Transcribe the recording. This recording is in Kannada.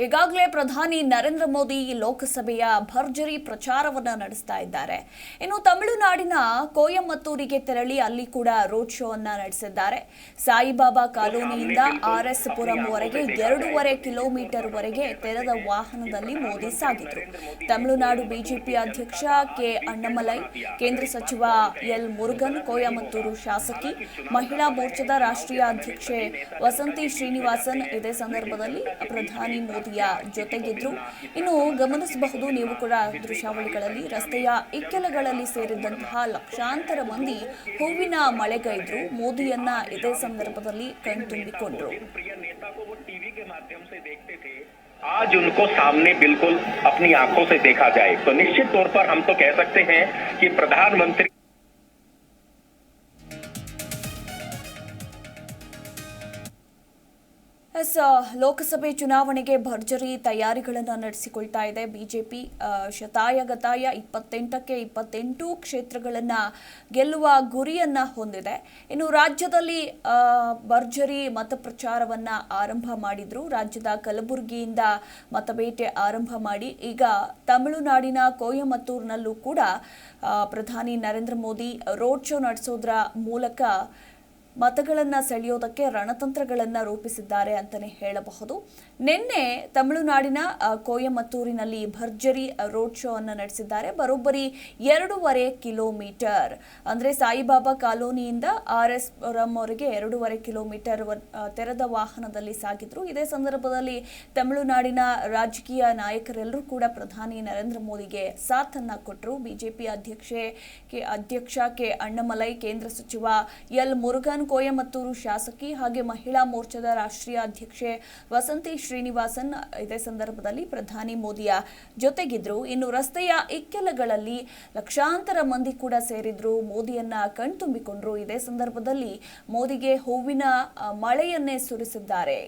ಈಗಾಗಲೇ ಪ್ರಧಾನಿ ನರೇಂದ್ರ ಮೋದಿ ಲೋಕಸಭೆಯ ಭರ್ಜರಿ ಪ್ರಚಾರವನ್ನ ನಡೆಸ್ತಾ ಇದ್ದಾರೆ. ಇನ್ನು ತಮಿಳುನಾಡಿನ ಕೊಯಮತ್ತೂರಿಗೆ ತೆರಳಿ ಅಲ್ಲಿ ಕೂಡ ರೋಡ್ ಶೋ ಅನ್ನ ನಡೆಸಿದ್ದಾರೆ. ಸಾಯಿಬಾಬಾ ಕಾಲೋನಿಯಿಂದ ಆರ್ಎಸ್ ಪುರಂವರೆಗೆ 2.5 ಕಿಲೋಮೀಟರ್ ವರೆಗೆ ತೆರೆದ ವಾಹನದಲ್ಲಿ ಮೋದಿ ಸಾಗಿದ್ರು. ತಮಿಳುನಾಡು ಬಿಜೆಪಿ ಅಧ್ಯಕ್ಷ ಕೆ ಅಣ್ಣಾಮಲೈ, ಕೇಂದ್ರ ಸಚಿವ ಎಲ್ ಮುರುಗನ್, ಕೊಯಮತ್ತೂರು ಶಾಸಕಿ, ಮಹಿಳಾ ಮೋರ್ಚಾದ ರಾಷ್ಟ್ರೀಯ ಅಧ್ಯಕ್ಷೆ ವಸಂತಿ ಶ್ರೀನಿವಾಸನ್ ಇದೇ ಸಂದರ್ಭದಲ್ಲಿ ಪ್ರಧಾನಿ ಮೋದಿ ಜೊತೆಗಿದ್ರು. ಇನ್ನು ಗಮನಿಸಬಹುದು ನೀವು ಕೂಡ ದೃಶ್ಯಾವಳಿಗಳಲ್ಲಿ ರಸ್ತೆಯ ಇಕ್ಕೆಲಗಳಲ್ಲಿ ಸೇರಿದಂತಹ ಲಕ್ಷಾಂತರ ಮಂದಿ ಹೂವಿನ ಮಳೆಗೈದ್ರು. ಮೋದಿಯನ್ನ ಇದೇ ಸಂದರ್ಭದಲ್ಲಿ ಕಣ್ತುಂಬಿಕೊಂಡ್ರು. आज उनको सामने बिल्कुल अपनी आंखों से देखा जाए तो निश्चित तौर पर हम तो कह सकते हैं कि प्रधानमंत्री ಲೋಕಸಭೆ ಚುನಾವಣೆಗೆ ಭರ್ಜರಿ ತಯಾರಿಗಳನ್ನು ನಡೆಸಿಕೊಳ್ತಾ ಇದೆ ಬಿಜೆಪಿ. ಶತಾಯಗತಾಯ 28ಕ್ಕೆ 28 ಕ್ಷೇತ್ರಗಳನ್ನು ಗೆಲ್ಲುವ ಗುರಿಯನ್ನ ಹೊಂದಿದೆ. ಇನ್ನು ರಾಜ್ಯದಲ್ಲಿ ಭರ್ಜರಿ ಮತ ಪ್ರಚಾರವನ್ನ ಆರಂಭ ಮಾಡಿದ್ರು. ರಾಜ್ಯದ ಕಲಬುರಗಿಯಿಂದ ಮತಬೇಟೆ ಆರಂಭ ಮಾಡಿ ಈಗ ತಮಿಳುನಾಡಿನ ಕೊಯಮತ್ತೂರಿನಲ್ಲೂ ಕೂಡ ಪ್ರಧಾನಿ ನರೇಂದ್ರ ಮೋದಿ ರೋಡ್ ಶೋ ನಡೆಸೋದ್ರ ಮೂಲಕ ಮತಗಳನ್ನು ಸೆಳೆಯೋದಕ್ಕೆ ರಣತಂತ್ರಗಳನ್ನು ರೂಪಿಸಿದ್ದಾರೆ ಅಂತಲೇ ಹೇಳಬಹುದು. ನಿನ್ನೆ ತಮಿಳುನಾಡಿನ ಕೊಯಮತ್ತೂರಿನಲ್ಲಿ ಭರ್ಜರಿ ರೋಡ್ ಶೋ ಅನ್ನು ನಡೆಸಿದ್ದಾರೆ. ಬರೋಬ್ಬರಿ 2.5 ಕಿಲೋಮೀಟರ್ ಅಂದರೆ ಸಾಯಿಬಾಬಾ ಕಾಲೋನಿಯಿಂದ ಆರ್ಎಸ್ ಪುರಂವರೆಗೆ 2.5 ಕಿಲೋಮೀಟರ್ ತೆರೆದ ವಾಹನದಲ್ಲಿ ಸಾಗಿದ್ರು. ಇದೇ ಸಂದರ್ಭದಲ್ಲಿ ತಮಿಳುನಾಡಿನ ರಾಜಕೀಯ ನಾಯಕರೆಲ್ಲರೂ ಕೂಡ ಪ್ರಧಾನಿ ನರೇಂದ್ರ ಮೋದಿಗೆ ಸಾಥನ್ನ ಕೊಟ್ಟರು. ಬಿಜೆಪಿ ಅಧ್ಯಕ್ಷ ಕೆ ಅಣ್ಣಾಮಲೈ, ಕೇಂದ್ರ ಸಚಿವ ಎಲ್ ಮುರುಗನ್, ಕೊಯಮತ್ತೂರು ಶಾಸಕಿ ಹಾಗೆ ಮಹಿಳಾ ಮೋರ್ಚಾದ ರಾಷ್ಟ್ರೀಯ ಅಧ್ಯಕ್ಷೆ ವಸಂತಿ ಶ್ರೀನಿವಾಸನ್ ಇದೇ ಸಂದರ್ಭದಲ್ಲಿ ಪ್ರಧಾನಿ ಮೋದಿಯ ಜೊತೆಗಿದ್ರು. ಇನ್ನು ರಸ್ತೆಯ ಇಕ್ಕೆಲಗಳಲ್ಲಿ ಲಕ್ಷಾಂತರ ಮಂದಿ ಕೂಡ ಸೇರಿದ್ರು, ಮೋದಿಯನ್ನ ಕಣ್ತುಂಬಿಕೊಂಡ್ರು. ಇದೇ ಸಂದರ್ಭದಲ್ಲಿ ಮೋದಿಗೆ ಹೂವಿನ ಮಳೆಯನ್ನೇ ಸುರಿಸಿದ್ದಾರೆ.